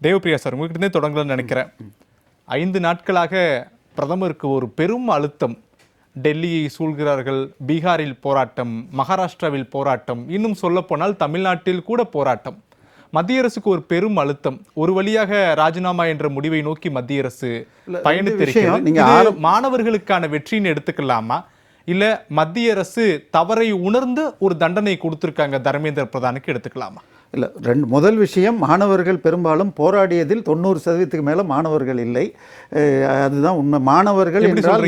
Devapriya sir, உங்ககிட்டே தொடங்கலன்னு நினைக்கிறேன். 5 நாட்களாக பிரதமருக்கு ஒரு பெரும் அழுத்தம். டெல்லியை சூழ்கிறார்கள், பீகாரில் போராட்டம், மகாராஷ்டிராவில் போராட்டம், இன்னும் சொல்ல போனால் தமிழ்நாட்டில் கூட போராட்டம். மத்திய அரசுக்கு ஒரு பெரும் அழுத்தம். ஒரு வழியாக ராஜினாமா என்ற முடிவை நோக்கி மத்திய அரசு பயணித்திருக்கிறது. மாணவர்களுக்கான வெற்றின்னு எடுத்துக்கலாமா, இல்ல மத்திய அரசு தவறை உணர்ந்து ஒரு தண்டனை கொடுத்திருக்காங்க தர்மேந்திர பிரதானுக்கு எடுத்துக்கலாமா? இல்லை, முதல் விஷயம், மாணவர்கள் பெரும்பாலும் போராடியதில் 90% மேலே மாணவர்கள் இல்லை. அதுதான் உண்மை. மாணவர்கள் என்றால்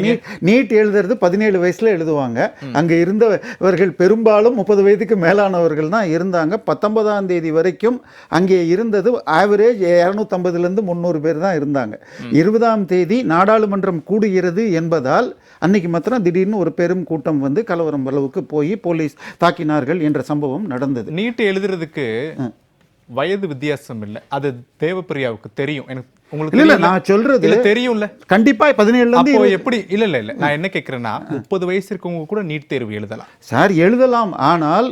நீட் எழுதுறது 17 வயசில் எழுதுவாங்க. அங்கே இருந்தவர்கள் பெரும்பாலும் 30 வயதுக்கு மேலானவர்கள் தான் இருந்தாங்க. 19ஆம் தேதி வரைக்கும் அங்கே இருந்தது ஆவரேஜ் 250லேருந்து 300 பேர் தான் இருந்தாங்க. 20ஆம் தேதி நாடாளுமன்றம் கூடுகிறது என்பதால் அன்னைக்கு மாத்திரம் திடீர்னு ஒரு பெரும் கூட்டம் வந்து கலவரம் அளவுக்கு போய் போலீஸ் தாக்கினார்கள் என்ற சம்பவம் நடந்தது. நீட் எழுதுறதுக்கு வயது வித்தியாசம் இல்லை, அது தேவப்பிரியாவுக்கு தெரியும். எனக்கு உங்களுக்கு இல்ல, நான் சொல்றது தெரியும்ல. கண்டிப்பா 17 எப்படி இல்ல நான் என்ன கேட்கிறேன்னா, 30 வயசு இருக்கவங்க கூட நீட் தேர்வு எழுதலாம் சார், எழுதலாம். ஆனால்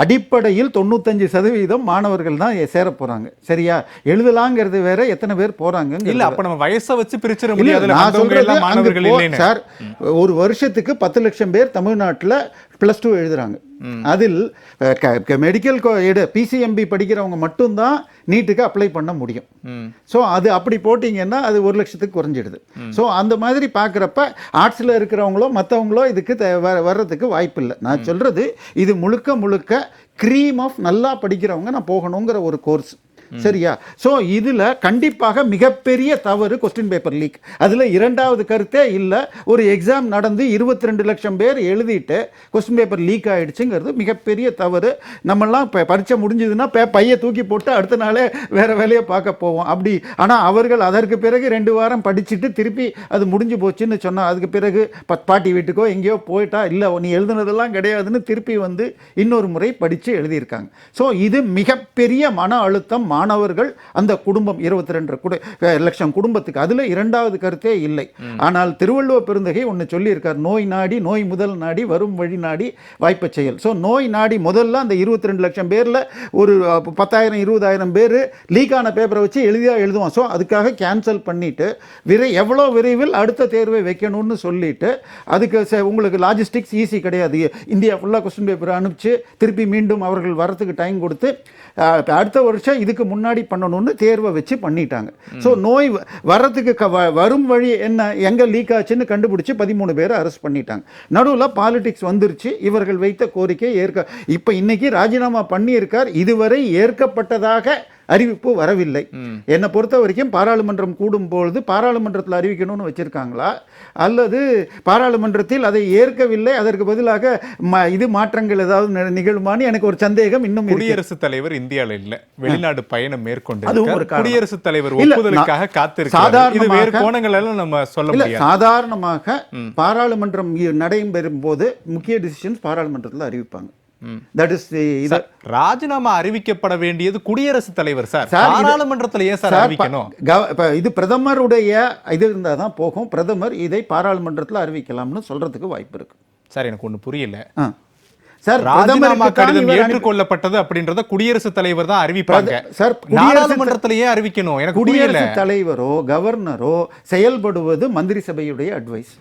அடிப்படையில் 95% மாணவர்கள் தான் சேர போறாங்க. சரியா? எழுதலாங்கிறது வேற, எத்தனை பேர் போறாங்க இல்ல. அப்ப நம்ம வயசை வச்சு பிரிச்சிட முடியாது. மாணவர்கள் இல்லைன்னு சார், ஒரு வருஷத்துக்கு 10 லட்சம் பேர் தமிழ்நாட்டில் +2 எழுதுறாங்க. அதில் மெடிக்கல் PCMB படிக்கிறவங்க மட்டும்தான் நீட்டுக்கு அப்ளை பண்ண முடியும். ஸோ அது அப்படி போட்டிங்கன்னா அது 1 லட்சத்துக்கு குறைஞ்சிடுது. ஸோ அந்த மாதிரி பார்க்குறப்ப ஆர்ட்ஸில் இருக்கிறவங்களோ மற்றவங்களோ இதுக்கு வர்றதுக்கு வாய்ப்பு இல்லை. நான் சொல்கிறது இது முழுக்க க்ரீம் ஆஃப் நல்லா படிக்கிறவங்க நான் போகணுங்கிற ஒரு கோர்ஸ். சரியா? ஸோ இதில் கண்டிப்பாக மிகப்பெரிய தவறு கொஸ்டின் பேப்பர் லீக். அதில் இரண்டாவது கருத்தே இல்லை. ஒரு எக்ஸாம் நடந்து 22 லட்சம் பேர் எழுதிட்டு கொஸ்டின் பேப்பர் லீக் ஆகிடுச்சுங்கிறது மிகப்பெரிய தவறு. நம்மளாம் பரீட்சை முடிஞ்சதுன்னா பையை தூக்கி போட்டு அடுத்த நாளே வேறு வேலையை பார்க்க போவோம். அப்படி ஆனால் அவர்கள் அதற்கு பிறகு 2 வாரம் படிச்சுட்டு திருப்பி அது முடிஞ்சு போச்சுன்னு சொன்னால் அதுக்கு பிறகு பாட்டி வீட்டுக்கோ எங்கேயோ போயிட்டா, இல்லை நீ எழுதுனதெல்லாம் கிடையாதுன்னு திருப்பி வந்து இன்னொரு முறை படித்து எழுதியிருக்காங்க. ஸோ இது மிகப்பெரிய மன அழுத்தம் மாணவர்கள், அந்த குடும்பம் 22 லட்சம் குடும்பத்துக்கு. அதுல இரண்டாவது கருத்தே இல்லை. ஆனால் திருவள்ளுவர் பெருந்தகை ஒன்று சொல்லியிருக்கார், நோய் நாடி நோய் முதல் நாடி வரும் வழி நாடி வாய்ப்பை செயல். ஸோ நோய் நாடி முதல்ல அந்த 22 லட்சம் பேரில் ஒரு 10,000 20,000 பேர் லீக்கான பேப்பரை வச்சு எழுதுவான். ஸோ அதுக்காக கேன்சல் பண்ணிட்டு எவ்வளோ விரைவில் அடுத்த தேர்வை வைக்கணும்னு சொல்லிட்டு, அதுக்கு உங்களுக்கு லாஜிஸ்டிக்ஸ் ஈஸி கிடையாது. இந்தியா ஃபுல்லாக கொஸ்டின் பேப்பர் அனுப்பிச்சு திருப்பி மீண்டும் அவர்கள் வரத்துக்கு டைம் கொடுத்து அடுத்த வருஷம் இதுக்கு முன்னாடி பண்ணணும்னு தேர்வை வச்சு பண்ணிட்டாங்க. ஸோ நோய் வர்றதுக்கு வரும் வழி என்ன, எங்கே லீக் ஆச்சுன்னு கண்டுபிடிச்சி 13 பேரை அரெஸ்ட் பண்ணிட்டாங்க. நடுவில் பாலிடிக்ஸ் வந்துருச்சு. இவர்கள் வைத்த கோரிக்கை இப்போ இன்னைக்கு ராஜினாமா பண்ணியிருக்கார். இதுவரை ஏற்கப்பட்டதாக அறிவிப்பு வரவில்லை. என்னை பொறுத்த வரைக்கும் பாராளுமன்றம் கூடும் பொழுது பாராளுமன்றத்தில் அறிவிக்கணும்னு வச்சிருக்காங்களா, அல்லது பாராளுமன்றத்தில் அதை ஏற்கவில்லை அதற்கு பதிலாக இது மாற்றங்கள் ஏதாவது நிகழுமான்னு எனக்கு ஒரு சந்தேகம் இன்னும். குடியரசுத் தலைவர் இந்தியாவில் இல்லை, வெளிநாடு பயணம் மேற்கொண்டு குடியரசுத் தலைவர் ஒப்புதலுக்காக காத்திருக்கிறார். கோணங்களெல்லாம் நம்ம சொல்ல முடியாது. சாதாரணமாக பாராளுமன்றம் நடைபெறும் போது முக்கிய டிசிஷன்ஸ் பாராளுமன்றத்தில் அறிவிப்பாங்க. ராஜினாமா அறிவிக்கப்பட வேண்டியது குடியரசுத் தலைவர் சார், பாராளுமன்றத்தில் ஏன் சார் அறிவிக்கணும்? இது பிரதமருடைய இது இருந்தால் தான் போகும். பிரதமர் இதை பாராளுமன்றத்தில் அறிவிக்கலாம்னு சொல்றதுக்கு வாய்ப்பு இருக்கு. சார், எனக்கு ஒண்ணு புரியல சார். ராஜினாமா கடிதம் ஏற்றுக்கொள்ளப்பட்டது அப்படின்றத குடியரசுத் தலைவர் தான் அறிவிப்பாங்க சார். நாடாளுமன்றத்தில் ஏன் அறிவிக்கணும்? எனக்கு குடியரசுத் தலைவரோ கவர்னரோ செயல்படுவது மந்திரி சபையுடைய அட்வைஸ்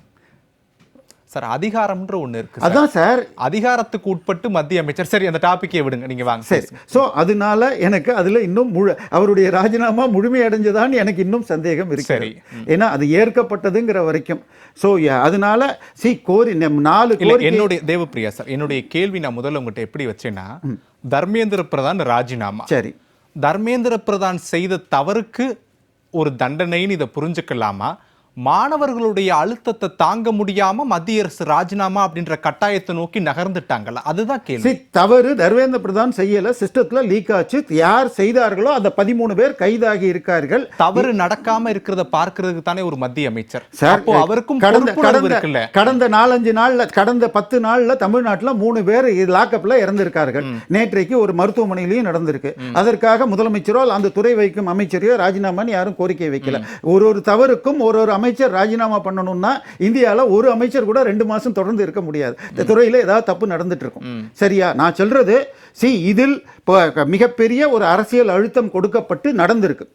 சார். அதிகாரம்ன்ற ஒண்ணு இருக்கு. அதான் சார், அதிகாரத்துக்கு உட்பட்டு மத்திய அமைச்சர். சரி, அந்த டாபிக்கே விடுங்க, நீங்க வாங்க. சரி. ஸோ அதனால எனக்கு அதுல இன்னும் அவருடைய ராஜினாமா முழுமையடைஞ்சதான்னு எனக்கு இன்னும் சந்தேகம் இருக்கு. சரி, ஏன்னா அது ஏற்கப்பட்டதுங்கிற வரைக்கும். ஸோ அதனால கோரி 4 என்னுடைய தேவப்பிரியா சார், என்னுடைய கேள்வி நான் முதல்ல உங்கள்கிட்ட எப்படி வச்சேன்னா, தர்மேந்திர பிரதான் ராஜினாமா. சரி, தர்மேந்திர பிரதான் செய்த தவறுக்கு ஒரு தண்டனைன்னு இதை புரிஞ்சுக்கலாமா, மாணவர்களுடைய அழுத்தத்தை தாங்க முடியாம மத்திய அரசு ராஜினாமா அப்படின்ற கட்டாயத்தை நோக்கி நகர்ந்துட்டாங்களா? அதுதான் கேள்வி. தவறு தர்மேந்திர பிரதான் செய்யல, சிஸ்டத்துல லீக் ஆச்சு. யார் செய்தார்களோ அந்த 13 பேர் கைதாகி இருக்கார்கள். தவறு நடக்காம இருக்கிறத பார்க்கிறதுக்கு தானே ஒரு மத்திய அமைச்சர். அவருக்கும் கடந்த 4-5 நாள்ல, கடந்த 10 நாள்ல தமிழ்நாட்டில் 3 பேர் லாக்அப்ல இறந்திருக்கார்கள். நேற்றைக்கு ஒரு மருத்துவமனையிலையும் நடந்திருக்கு. அதற்காக முதலமைச்சரோ அந்த துறை வைக்கும் அமைச்சரையோ ராஜினாமான்னு யாரும் கோரிக்கை வைக்கல. ஒரு தவறுக்கும் ஒரு அமைச்சர் ராஜினாமா பண்ணணும்னா இந்தியாவில் ஒரு அமைச்சர் கூட 2 மாசம் தொடர்ந்து இருக்க முடியாது. இந்த துறையில் ஏதாவது தப்பு நடந்துட்டு இருக்கும். சரியா? நான் சொல்றது இதில் மிகப்பெரிய ஒரு அரசியல் அழுத்தம் கொடுக்கப்பட்டு நடந்திருக்கு.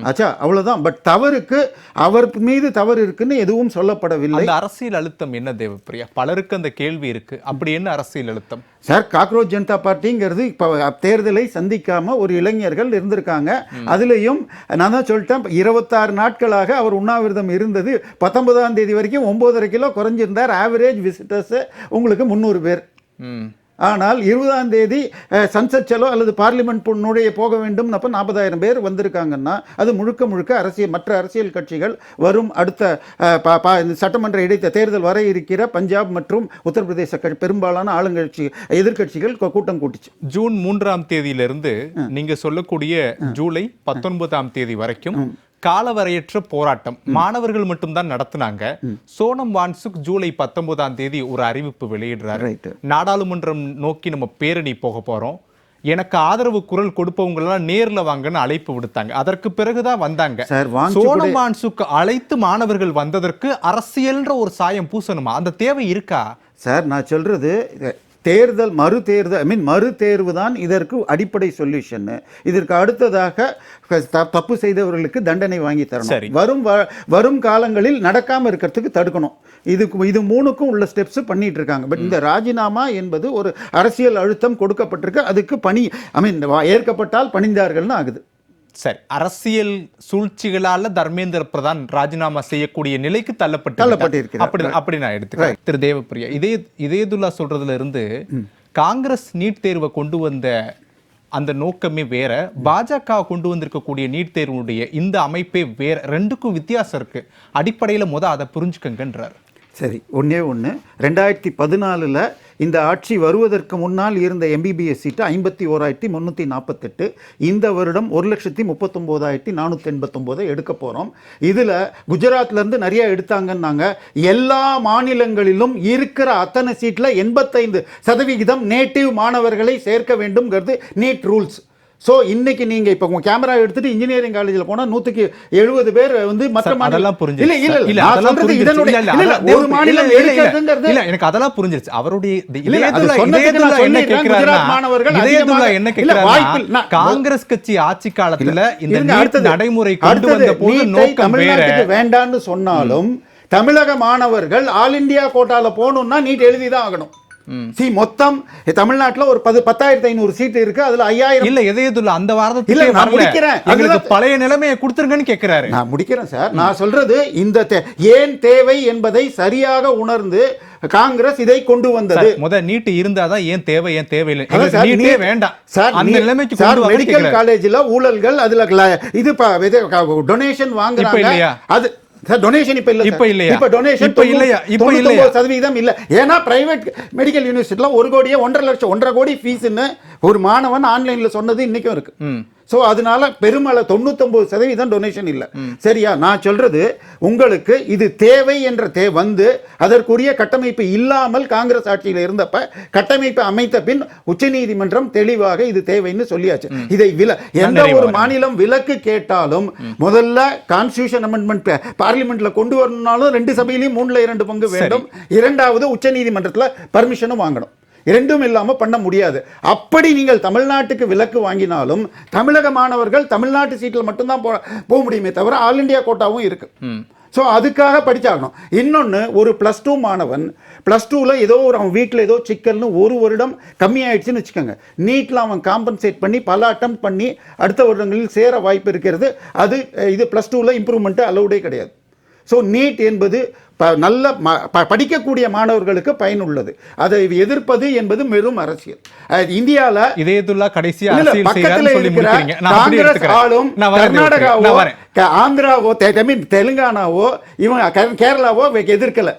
ஆச்சா, அவ்வளவுதான். பட் தவறுக்கு அவர் மீது தவறு இருக்குன்னு எதுவும் சொல்லப்படவில்லை. அந்த அரசியல் அழுத்தம் என்ன தேவப்பிரியா? பலருக்கு அந்த கேள்வி இருக்கு. அப்படி என்ன அரசியல் அழுத்தம் சார்? காக்ரோச் ஜனதா பார்ட்டிங்கிறது இப்போ தேர்தலை சந்திக்காம ஒரு இளைஞர்கள் இருந்திருக்காங்க. அதுலேயும் நான் தான் சொல்லிட்டேன், 26 நாட்களாக அவர் உண்ணாவிரதம் இருந்தது. 19ஆம் தேதி வரைக்கும் 9.5 கிலோ குறைஞ்சிருந்தார். ஆவரேஜ் விசிட்டர்ஸ் உங்களுக்கு 300 பேர். ஆனால் 20ஆம் தேதி சன்செட் செலோ அல்லது பார்லிமெண்ட் நுழைய போக வேண்டும், அப்போ 40,000 பேர் வந்திருக்காங்கன்னா அது முழுக்க முழுக்க மற்ற அரசியல் கட்சிகள் வரும் அடுத்த சட்டமன்ற இடைத்த தேர்தல் வர இருக்கிற பஞ்சாப் மற்றும் உத்தரப்பிரதேச பெரும்பாலான ஆளுங்கட்சி எதிர்கட்சிகள் கூட்டம் கூட்டிச்சு. ஜூன் 3ஆம் தேதியிலிருந்து நீங்க சொல்லக்கூடிய ஜூலை 19ஆம் தேதி வரைக்கும் காலவரையற்ற போராட்டம் மாணவர்கள் மட்டும்தான் நடத்தினாங்க. சோனம் வான்சுக் ஜூலை 19ஆம் தேதி ஒரு அறிவிப்பு வெளியிடுறாரு. நாடாளுமன்றம் நோக்கி நம்ம பேரணி போக போறோம், எனக்கு ஆதரவு குரல் கொடுப்பவங்களெல்லாம் நேர்ல வாங்கன்னு அழைப்பு விடுத்தாங்க. அதற்கு பிறகுதான் வந்தாங்க. சோனம் வான்சுக் அழைத்து மாணவர்கள் வந்ததற்கு அரசியல்ன்ற ஒரு சாயம் பூசணுமா? அந்த தேவை இருக்கா சார்? நான் சொல்றது தேர்தல் மறு தேர்வு தான் இதற்கு அடிப்படை சொல்யூஷன். இதற்கு அடுத்ததாக தப்பு செய்தவர்களுக்கு தண்டனை வாங்கி தரணும். வரும் காலங்களில் நடக்காம இருக்கிறதுக்கு தடுக்கணும். இது 3க்கும் உள்ள ஸ்டெப்ஸ் பண்ணிட்டு இருக்காங்க. பட் இந்த ராஜினாமா என்பது ஒரு அரசியல் அழுத்தம் கொடுக்கப்பட்டிருக்கு. அதுக்கு ஏற்கப்பட்டால் பணிந்தார்கள்னு ஆகுது. சரி, அரசியல் சூழ்ச்சிகளால தர்மேந்திர பிரதான் ராஜினாமா செய்யக்கூடிய நிலைக்கு தள்ளப்பட்டு அப்படி நான் எடுத்துக்கிறேன். திரு தேவப்பிரியா, இதயதுல்லா சொல்றதுல இருந்து காங்கிரஸ் நீட் தேர்வை கொண்டு வந்த அந்த நோக்கமே வேற, பாஜக கொண்டு வந்திருக்கக்கூடிய நீட் தேர்வுடைய இந்த அமைப்பே வேற, ரெண்டுக்கும் வித்தியாசம் இருக்கு. அடிப்படையில் அதை புரிஞ்சுக்கங்கன்றார். சரி, ஒன்று 2014 இந்த ஆட்சி வருவதற்கு முன்னால் இருந்த MBBS சீட்டு 51,348. இந்த வருடம் 1,39,489 எடுக்க போகிறோம். இதில் குஜராத்லேருந்து நிறைய எடுத்தாங்கன்னாங்க. எல்லா மாநிலங்களிலும் இருக்கிற அத்தனை சீட்டில் 85% நேட்டிவ் மாணவர்களை சேர்க்க வேண்டும்ங்கிறது நீட் ரூல்ஸ். ஸோ இன்னைக்கு நீங்க இப்போ உங்க கேமரா எடுத்துட்டு இன்ஜினியரிங் காலேஜில் போனால் 170 பேர் மற்ற மாநிலம் எனக்கு அதெல்லாம் புரிஞ்சிருச்சு. அவருடைய காங்கிரஸ் கட்சி ஆட்சி காலத்துல இந்த நடைமுறை கொண்டு வந்த போது நோக்கம் வேண்டான்னு சொன்னாலும் தமிழக மாணவர்கள் ஆல் இந்தியா கோட்டால போகணும்னா நீட் எழுதிதான் ஆகணும். மொத்தம் தமிழ்நாட்டில் ஒரு 10,500 சீட் இருக்கு. அதுல 5,000 இல்ல எதையதுல அந்த வாரத்துல நான் முடிக்கிறேன். எங்களுக்கு பழைய நிலைமையை கொடுத்துருங்கன்னு கேட்கிறாரு. நான் முடிக்கிறேன் சார். நான் சொல்றது இந்த ஏன் தேவை என்பதை சரியாக உணர்ந்து காங்கிரஸ் இதை கொண்டு வந்தது. நீட் இருந்தாதான் ஏன் தேவை, ஏன் தேவையில்லை, நீட்டே வேண்டாம் சார். அந்த நிலைமைக்கு மெடிக்கல் காலேஜ்ல ஊழல்கள், அதுல இது டொனேஷன் வாங்குறாங்க. அது டொனேஷன் இப்ப இல்லையா? இப்ப டொனேஷன் 99% இல்ல. ஏன்னா பிரைவேட் மெடிக்கல் யூனிவர்சிட்டில 1 கோடியே 1.5 கோடி ஃபீஸ்ன்னு ஒரு மாணவன் ஆன்லைன்ல சொன்னது இன்னைக்கும் இருக்கு. ஸோ அதனால பெருமளவு 99% டொனேஷன் இல்லை. சரியா? நான் சொல்றது உங்களுக்கு இது தேவை என்ற அதற்குரிய கட்டமைப்பு இல்லாமல் காங்கிரஸ் ஆட்சியில் இருந்தப்ப கட்டமைப்பு அமைத்த பின் உச்சநீதிமன்றம் தெளிவாக இது தேவைன்னு சொல்லியாச்சு. இதை எந்த ஒரு மாநிலம் விலக்கு கேட்டாலும் முதல்ல கான்ஸ்டிடியூஷன் அமெண்ட்மெண்ட் பார்லிமெண்ட்ல கொண்டு வரணும்னாலும் 2 சபையிலையும் 3/2 பங்கு வேண்டும். இரண்டாவது உச்சநீதிமன்றத்தில் பர்மிஷனும் வாங்கணும். இரண்டும் இல்லாம பண்ண முடியாது. அப்படி நீங்கள் தமிழ்நாட்டுக்கு விலக்கு வாங்கினாலும் தமிழக மாணவர்கள் தமிழ்நாட்டு சீட்டில் மட்டும்தான் போக முடியுமே தவிர ஆல் இண்டியா கோட்டாவும் இருக்கு. ஸோ அதுக்காக படிச்சாகணும். இன்னொன்று, ஒரு +2 மாணவன் +2ல ஏதோ அவன் வீட்டில் ஏதோ சிக்கல்னு 1 வருடம் கம்மியாயிடுச்சுன்னு வச்சுக்கோங்க, நீட்டில் அவன் காம்பன்சேட் பண்ணி பல அட்டம் பண்ணி அடுத்த வருடங்களில் சேர வாய்ப்பு இருக்கிறது. அது இது +2ல இம்ப்ரூவ்மெண்ட் அலௌடே கிடையாது. ஸோ நீட் என்பது நல்ல படிக்கக்கூடிய மாணவர்களுக்கு பயனுள்ளது. அதை எதிர்ப்பது என்பது வெறும் அரசியல். இந்தியாவில் இதயதுல்லா கடைசியா பக்கத்தில் இருக்கிற காங்கிரஸ் ஆளும் கர்நாடகாவோ ஆந்திராவோ தெலுங்கானாவோ இவங்க கேரளாவோ எதிர்க்கல.